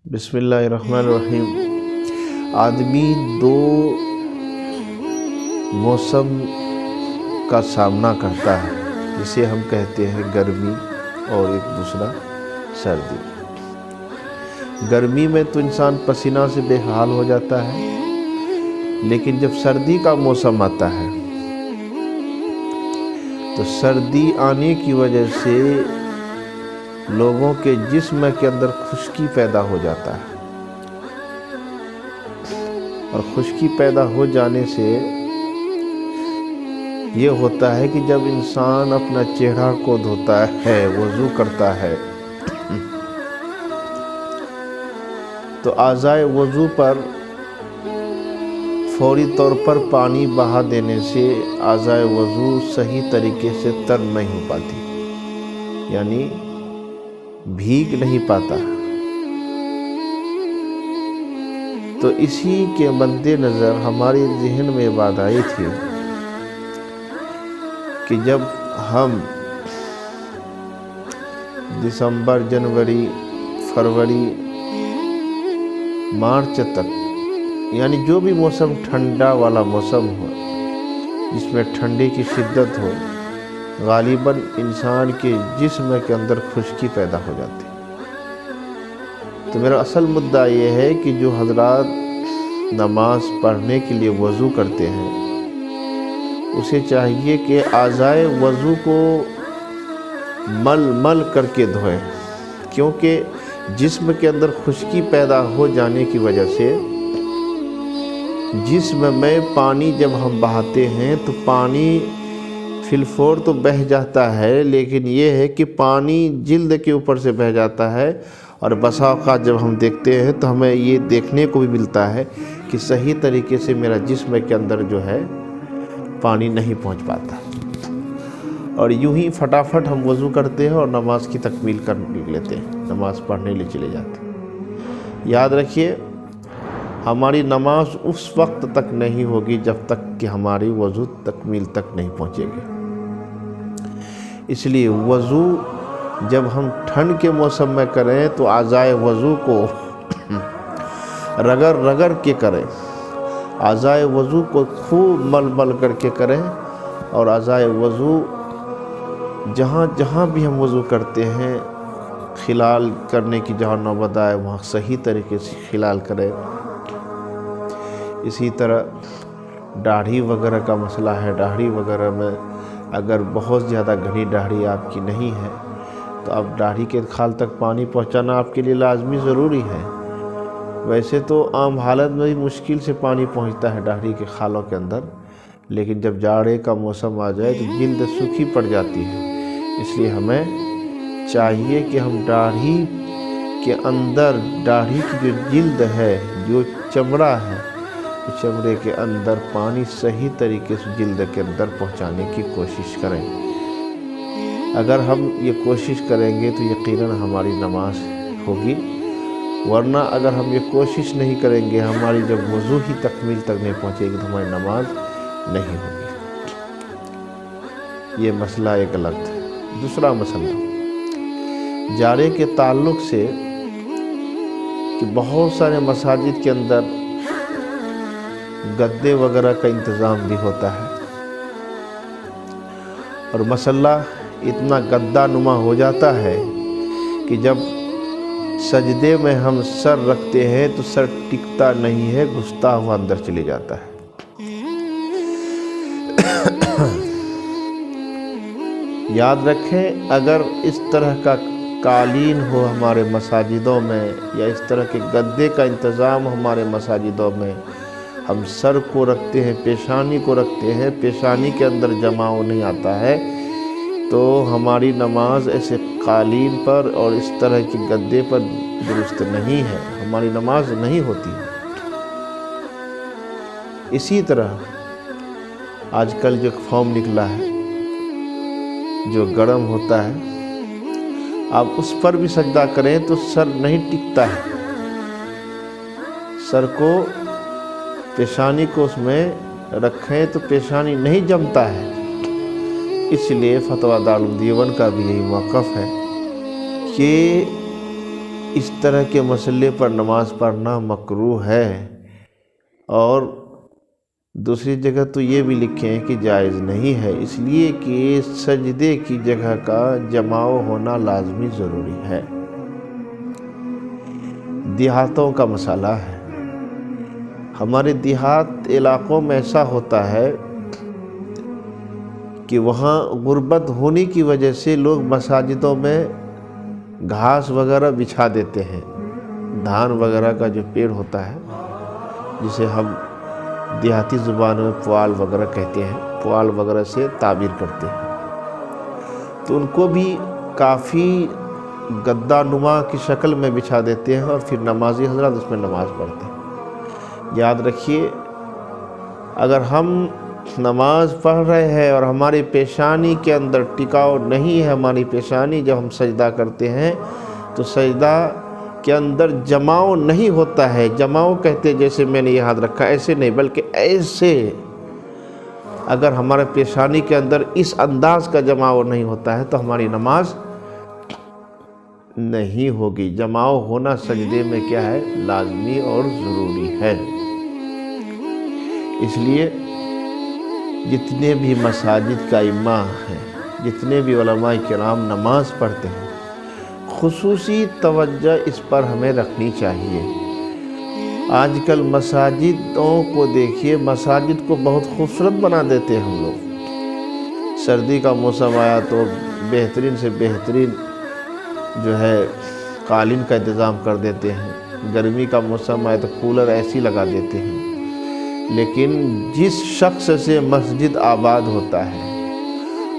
بسم اللہ الرحمن الرحیم۔ آدمی دو موسم کا سامنا کرتا ہے، جسے ہم کہتے ہیں گرمی اور ایک دوسرا سردی۔ گرمی میں تو انسان پسینہ سے بے حال ہو جاتا ہے، لیکن جب سردی کا موسم آتا ہے تو سردی آنے کی وجہ سے لوگوں کے جسم کے اندر خشکی پیدا ہو جاتا ہے، اور خشکی پیدا ہو جانے سے یہ ہوتا ہے کہ جب انسان اپنا چہرہ کو دھوتا ہے، وضو کرتا ہے، تو اعضائے وضو پر فوری طور پر پانی بہا دینے سے اعضائے وضو صحیح طریقے سے تر نہیں ہو پاتی، یعنی بھیگ نہیں پاتا۔ تو اسی کے مد نظر ہمارے ذہن میں بات آئی تھی کہ جب ہم دسمبر، جنوری، فروری، مارچ تک، یعنی جو بھی موسم ٹھنڈا والا موسم ہو، جس میں ٹھنڈی کی شدت ہو، غالباً انسان کے جسم کے اندر خشکی پیدا ہو جاتی ہے۔ تو میرا اصل مدعا یہ ہے کہ جو حضرات نماز پڑھنے کے لیے وضو کرتے ہیں، اسے چاہیے کہ اعضائے وضو کو مل کر کے دھوئیں، کیونکہ جسم کے اندر خشکی پیدا ہو جانے کی وجہ سے جسم میں پانی جب ہم بہاتے ہیں تو پانی فی الفور تو بہہ جاتا ہے، لیکن یہ ہے کہ پانی جلد کے اوپر سے بہہ جاتا ہے، اور بسا اوقات جب ہم دیکھتے ہیں تو ہمیں یہ دیکھنے کو بھی ملتا ہے کہ صحیح طریقے سے میرا جسم کے اندر جو ہے پانی نہیں پہنچ پاتا، اور یوں ہی فٹافٹ ہم وضو کرتے ہیں اور نماز کی تکمیل کر لیتے ہیں، نماز پڑھنے لیے چلے جاتے ہیں۔ یاد رکھیے، ہماری نماز اس وقت تک نہیں ہوگی جب تک کہ ہماری وضو تکمیل تک نہیں پہنچے گی۔ اس لیے وضو جب ہم ٹھنڈ کے موسم میں کریں تو اعضائے وضو کو رگڑ کے کریں، اعضائے وضو کو خوب مل کر کے کریں، اور اعضائے وضو جہاں بھی ہم وضو کرتے ہیں، خلال کرنے کی جہاں نوبت آئے وہاں صحیح طریقے سے خلال کریں۔ اسی طرح داڑھی وغیرہ کا مسئلہ ہے، داڑھی وغیرہ میں اگر بہت زیادہ گھنی داڑھی آپ کی نہیں ہے تو اب داڑھی کے کھال تک پانی پہنچانا آپ کے لیے لازمی ضروری ہے۔ ویسے تو عام حالت میں بھی مشکل سے پانی پہنچتا ہے داڑھی کے کھالوں کے اندر، لیکن جب جاڑے کا موسم آ جائے تو جلد سوکھی پڑ جاتی ہے۔ اس لیے ہمیں چاہیے کہ ہم داڑھی کے اندر، داڑھی کی جو جلد ہے، جو چمڑا ہے، چمڑے کے اندر پانی صحیح طریقے سے جلد کے اندر پہنچانے کی کوشش کریں۔ اگر ہم یہ کوشش کریں گے تو یقیناً ہماری نماز ہوگی، ورنہ اگر ہم یہ کوشش نہیں کریں گے، ہماری جب وضو ہی تکمیل تک نہیں پہنچے گی تو ہماری نماز نہیں ہوگی۔ یہ مسئلہ ایک الگ ہے۔ دوسرا مسئلہ جاڑے کے تعلق سے کہ بہت سارے مساجد کے اندر گدے وغیرہ کا انتظام بھی ہوتا ہے، اور مسئلہ اتنا گدا نما ہو جاتا ہے کہ جب سجدے میں ہم سر رکھتے ہیں تو سر ٹکتا نہیں ہے، گھستا ہوا اندر چلے جاتا ہے۔ یاد رکھیں، اگر اس طرح کا قالین ہو ہمارے مساجدوں میں، یا اس طرح کے گدے کا انتظام ہمارے مساجدوں میں، ہم سر کو رکھتے ہیں، پیشانی کو رکھتے ہیں، پیشانی کے اندر جماؤ نہیں آتا ہے، تو ہماری نماز ایسے قالین پر اور اس طرح کے گدے پر درست نہیں ہے، ہماری نماز نہیں ہوتی۔ اسی طرح آج کل جو فارم نکلا ہے، جو گرم ہوتا ہے، آپ اس پر بھی سجدہ کریں تو سر نہیں ٹکتا ہے، سر کو، پیشانی کو اس میں رکھیں تو پیشانی نہیں جمتا ہے۔ اس لیے فتویٰ دارالعلوم دیوبند کا بھی یہی موقف ہے کہ اس طرح کے مسئلے پر نماز پڑھنا مکروہ ہے، اور دوسری جگہ تو یہ بھی لکھے ہیں کہ جائز نہیں ہے، اس لیے کہ سجدے کی جگہ کا جماؤ ہونا لازمی ضروری ہے۔ دیہاتوں کا مسئلہ ہے، ہمارے دیہات علاقوں میں ایسا ہوتا ہے کہ وہاں غربت ہونے کی وجہ سے لوگ مساجدوں میں گھاس وغیرہ بچھا دیتے ہیں، دھان وغیرہ کا جو پیڑ ہوتا ہے جسے ہم دیہاتی زبان میں پوال وغیرہ کہتے ہیں، پوال وغیرہ سے تعبیر کرتے ہیں، تو ان کو بھی کافی گدا نما کی شکل میں بچھا دیتے ہیں اور پھر نمازی حضرات اس میں نماز پڑھتے ہیں۔ یاد رکھیے، اگر ہم نماز پڑھ رہے ہیں اور ہماری پیشانی کے اندر ٹکاؤ نہیں ہے، ہماری پیشانی جب ہم سجدہ کرتے ہیں تو سجدہ کے اندر جماؤ نہیں ہوتا ہے۔ جماؤ کہتے جیسے میں نے یاد رکھا، ایسے نہیں بلکہ ایسے، اگر ہمارے پیشانی کے اندر اس انداز کا جماؤ نہیں ہوتا ہے تو ہماری نماز نہیں ہوگی۔ جماؤ ہونا سجدے میں کیا ہے؟ لازمی اور ضروری ہے۔ اس لیے جتنے بھی مساجد کا امام ہیں، جتنے بھی علماء کرام نماز پڑھتے ہیں، خصوصی توجہ اس پر ہمیں رکھنی چاہیے۔ آج کل مساجدوں کو دیکھیے، مساجد کو بہت خوبصورت بنا دیتے ہیں ہم لوگ۔ سردی کا موسم آیا تو بہترین سے بہترین جو ہے قالین کا انتظام کر دیتے ہیں، گرمی کا موسم آئے تو کولر ایسی لگا دیتے ہیں، لیکن جس شخص سے مسجد آباد ہوتا ہے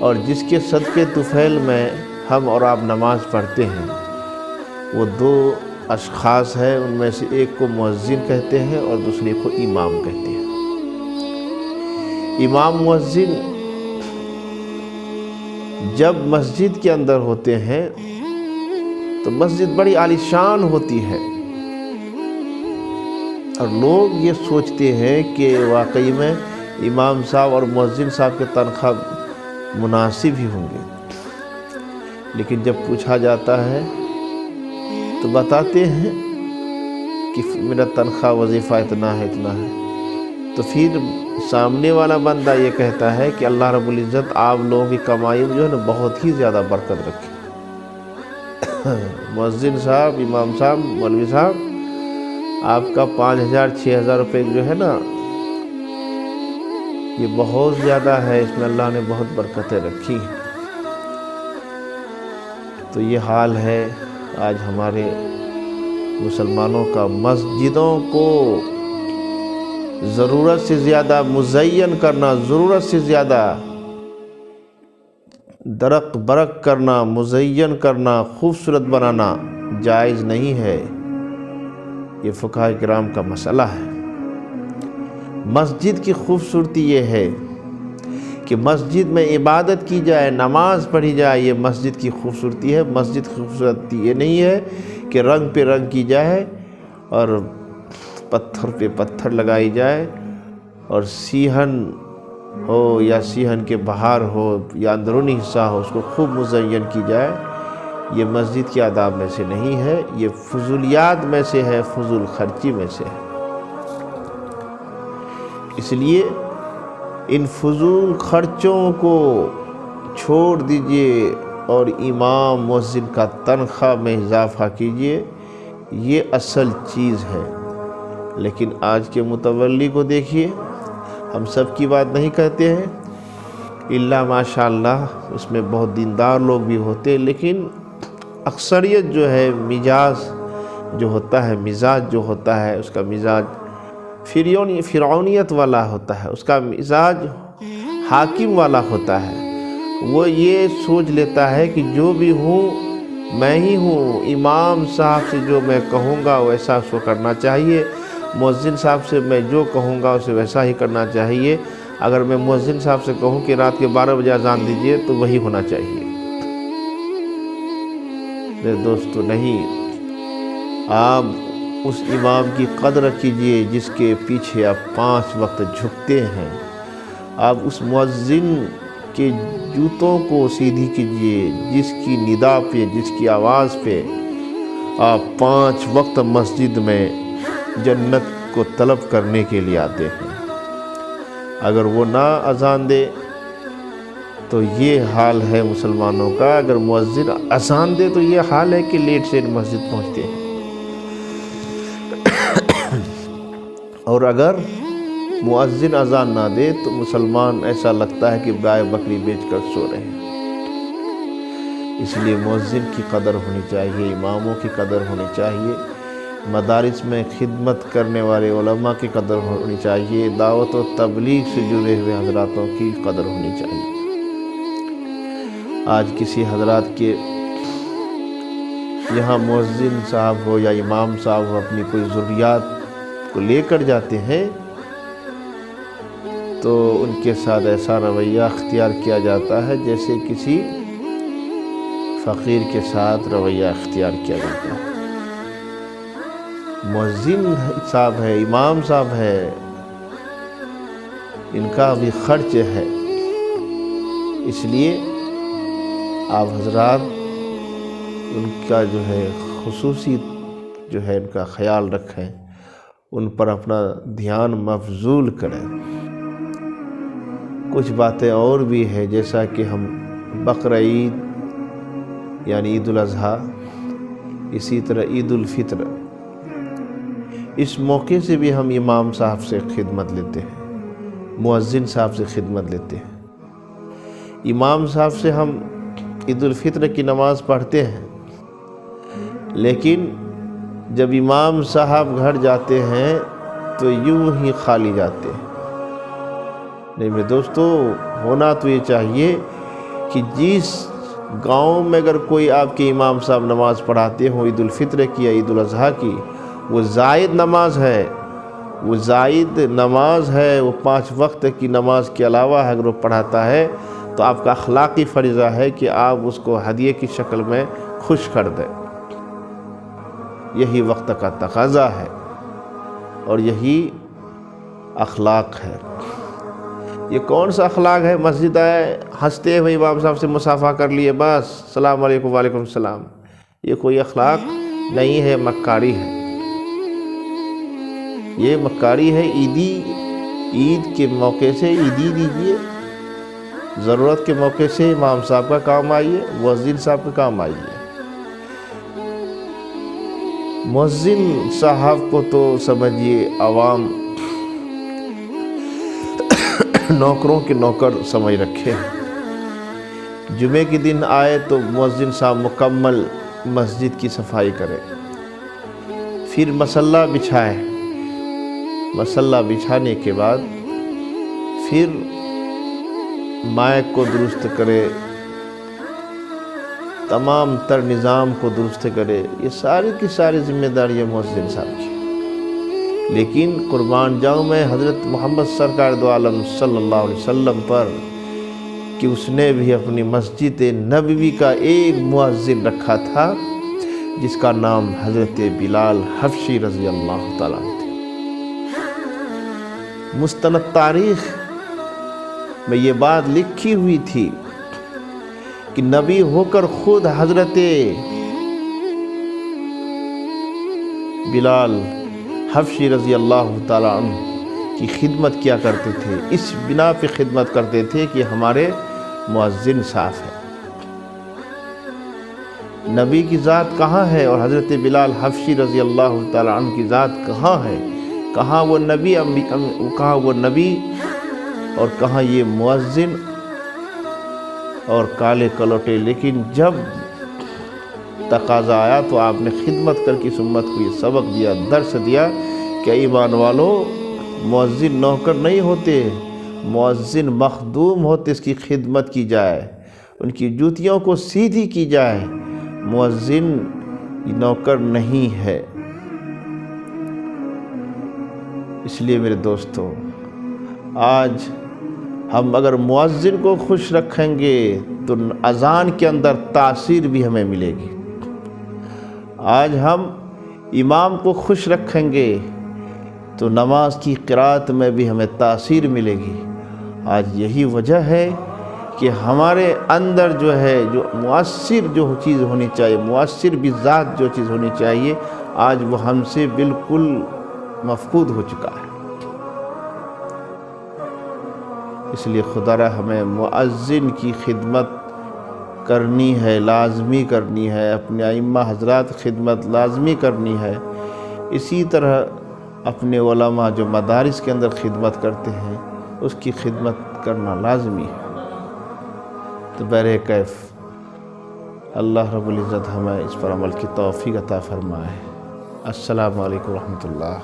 اور جس کے صدقے طفیل میں ہم اور آپ نماز پڑھتے ہیں، وہ دو اشخاص ہیں، ان میں سے ایک کو مؤذن کہتے ہیں اور دوسرے کو امام کہتے ہیں۔ امام مؤذن جب مسجد کے اندر ہوتے ہیں تو مسجد بڑی عالیشان ہوتی ہے، اور لوگ یہ سوچتے ہیں کہ واقعی میں امام صاحب اور مؤذن صاحب کے تنخواہ مناسب ہی ہوں گے، لیکن جب پوچھا جاتا ہے تو بتاتے ہیں کہ میرا تنخواہ وظیفہ اتنا ہے اتنا ہے، تو پھر سامنے والا بندہ یہ کہتا ہے کہ اللہ رب العزت آپ لوگوں کی کمائی میں جو ہے نا بہت ہی زیادہ برکت رکھے۔ مؤذن صاحب، امام صاحب، مولوی صاحب، آپ کا 5,000 6,000 روپے جو ہے نا یہ بہت زیادہ ہے، اس میں اللہ نے بہت برکتیں رکھی ہیں۔ تو یہ حال ہے آج ہمارے مسلمانوں کا، مسجدوں کو ضرورت سے زیادہ مزین کرنا، ضرورت سے زیادہ درق برق کرنا، مزین کرنا، خوبصورت بنانا جائز نہیں ہے۔ یہ فقہاء کرام کا مسئلہ ہے۔ مسجد کی خوبصورتی یہ ہے کہ مسجد میں عبادت کی جائے، نماز پڑھی جائے، یہ مسجد کی خوبصورتی ہے۔ مسجد کی خوبصورتی یہ نہیں ہے کہ رنگ پہ رنگ کی جائے اور پتھر پہ پتھر لگائی جائے، اور سیہن ہو یا سیہن کے باہر ہو یا اندرونی حصہ ہو اس کو خوب مزین کی جائے، یہ مسجد کے آداب میں سے نہیں ہے، یہ فضولیات میں سے ہے، فضول خرچی میں سے ہے۔ اس لیے ان فضول خرچوں کو چھوڑ دیجئے اور امام مؤذن کا تنخواہ میں اضافہ کیجئے، یہ اصل چیز ہے۔ لیکن آج کے متولی کو دیکھیے، ہم سب کی بات نہیں کہتے ہیں، الا ماشاءاللہ اس میں بہت دیندار لوگ بھی ہوتے، لیکن اکثریت جو ہے مزاج جو ہوتا ہے، مزاج جو ہوتا ہے، اس کا مزاج فرعونیت والا ہوتا ہے، اس کا مزاج حاکم والا ہوتا ہے۔ وہ یہ سوچ لیتا ہے کہ جو بھی ہوں میں ہی ہوں، امام صاحب سے جو میں کہوں گا ویسا اس کو کرنا چاہیے، مؤذن صاحب سے میں جو کہوں گا اسے ویسا ہی کرنا چاہیے۔ اگر میں مؤذن صاحب سے کہوں کہ رات کے 12 بجے اذان دیجئے تو وہی ہونا چاہیے۔ میرے دوستو، نہیں، آپ اس امام کی قدر کیجئے جس کے پیچھے آپ 5 وقت جھکتے ہیں، آپ اس مؤذن کے جوتوں کو سیدھی کیجئے جس کی ندا پہ، جس کی آواز پہ آپ 5 وقت مسجد میں جنت کو طلب کرنے کے لیے آتے ہیں۔ اگر وہ نہ اذان دے تو یہ حال ہے مسلمانوں کا، اگر مؤذن اذان دے تو یہ حال ہے کہ لیٹ سے مسجد پہنچتے ہیں۔ اور اگر مؤذن اذان نہ دے تو مسلمان ایسا لگتا ہے کہ گائے بکری بیچ کر سو رہے ہیں۔ اس لیے مؤذن کی قدر ہونی چاہیے، اماموں کی قدر ہونی چاہیے، مدارس میں خدمت کرنے والے علماء کی قدر ہونی چاہیے، دعوت و تبلیغ سے جڑے ہوئے حضراتوں کی قدر ہونی چاہیے۔ آج کسی حضرات کے یہاں مؤذن صاحب ہو یا امام صاحب ہو اپنی کوئی ضروریات کو لے کر جاتے ہیں تو ان کے ساتھ ایسا رویہ اختیار کیا جاتا ہے جیسے کسی فقیر کے ساتھ رویہ اختیار کیا جاتا ہے۔ مؤذن صاحب ہے، امام صاحب ہے، ان کا بھی خرچ ہے، اس لیے آپ حضرات ان کا جو ہے خصوصی جو ہے ان کا خیال رکھیں، ان پر اپنا دھیان مبذول کریں۔ کچھ باتیں اور بھی ہیں، جیسا کہ ہم بقرہ عید یعنی عید الاضحیٰ، اسی طرح عید الفطر، اس موقع سے بھی ہم امام صاحب سے خدمت لیتے ہیں، مؤذن صاحب سے خدمت لیتے ہیں۔ امام صاحب سے ہم عید الفطر کی نماز پڑھتے ہیں، لیکن جب امام صاحب گھر جاتے ہیں تو یوں ہی خالی جاتے ہیں۔ نہیں میرے دوستو، ہونا تو یہ چاہیے کہ جس گاؤں میں اگر کوئی آپ کے امام صاحب نماز پڑھاتے ہوں عید الفطر کی یا عید الاضحیٰ کی، وہ زائد نماز ہے، وہ زائد نماز ہے، وہ 5 وقت کی نماز کے علاوہ اگر وہ پڑھاتا ہے تو آپ کا اخلاقی فریضہ ہے کہ آپ اس کو ہدیے کی شکل میں خوش کر دیں۔ یہی وقت کا تقاضا ہے اور یہی اخلاق ہے۔ یہ کون سا اخلاق ہے؟ مسجد آئے، ہنستے ہوئے امام صاحب سے مصافحہ کر لیے، بس السلام علیکم وعلیکم السلام، یہ کوئی اخلاق نہیں ہے، مکاری ہے، یہ مکاری ہے۔ عید کے موقع سے عیدی دیجیے، ضرورت کے موقع سے امام صاحب کا کام آئیے، مؤذن صاحب کا کام آئیے۔ مؤذن صاحب کو تو سمجھیے عوام نوکروں کے نوکر سمجھ رکھے ہیں۔ جمعے کے دن آئے تو مؤذن صاحب مکمل مسجد کی صفائی کرے، پھر مصلی بچھائے، مصلی بچھانے کے بعد پھر مائک کو درست کرے، تمام تر نظام کو درست کرے، یہ ساری کی ساری ذمہ داری ہے مؤذن صاحب کی۔ لیکن قربان جاؤں میں حضرت محمد سرکار دو عالم صلی اللہ علیہ وسلم پر کہ اس نے بھی اپنی مسجد نبوی کا ایک مؤذن رکھا تھا جس کا نام حضرت بلال حبشی رضی اللہ تعالیٰ عنہ تھے۔ مستند تاریخ میں یہ بات لکھی ہوئی تھی کہ نبی ہو کر خود حضرت بلال حبشی رضی اللہ تعالیٰ عنہ کی خدمت کیا کرتے تھے، اس بنا پہ خدمت کرتے تھے کہ ہمارے مؤذن صاحب ہیں۔ نبی کی ذات کہاں ہے اور حضرت بلال حبشی رضی اللہ تعالیٰ عنہ کی ذات کہاں ہے؟ کہاں وہ نبی، کہاں وہ نبی اور کہاں یہ مؤذن اور کالے کلوٹے؟ لیکن جب تقاضا آیا تو آپ نے خدمت کر کے اس امت کو یہ سبق دیا، درس دیا کہ ایمان والو، مؤذن نوکر نہیں ہوتے، مؤذن مخدوم ہوتے، اس کی خدمت کی جائے، ان کی جوتیوں کو سیدھی کی جائے، مؤذن نوکر نہیں ہے۔ اس لیے میرے دوستو، آج ہم اگر مؤذن کو خوش رکھیں گے تو اذان کے اندر تاثیر بھی ہمیں ملے گی۔ آج ہم امام کو خوش رکھیں گے تو نماز کی قرات میں بھی ہمیں تاثیر ملے گی۔ آج یہی وجہ ہے کہ ہمارے اندر جو ہے جو مؤثر جو چیز ہونی چاہیے، مؤثر بذات جو چیز ہونی چاہیے، آج وہ ہم سے بالکل مفقود ہو چکا ہے۔ اس لیے خدا را ہمیں مؤذن کی خدمت کرنی ہے، لازمی کرنی ہے، اپنے ائمہ حضرات خدمت لازمی کرنی ہے، اسی طرح اپنے علماء جو مدارس کے اندر خدمت کرتے ہیں اس کی خدمت کرنا لازمی ہے۔ تو بہرکیف اللہ رب العزت ہمیں اس پر عمل کی توفیق عطا فرمائے۔ السلام علیکم ورحمۃ اللہ۔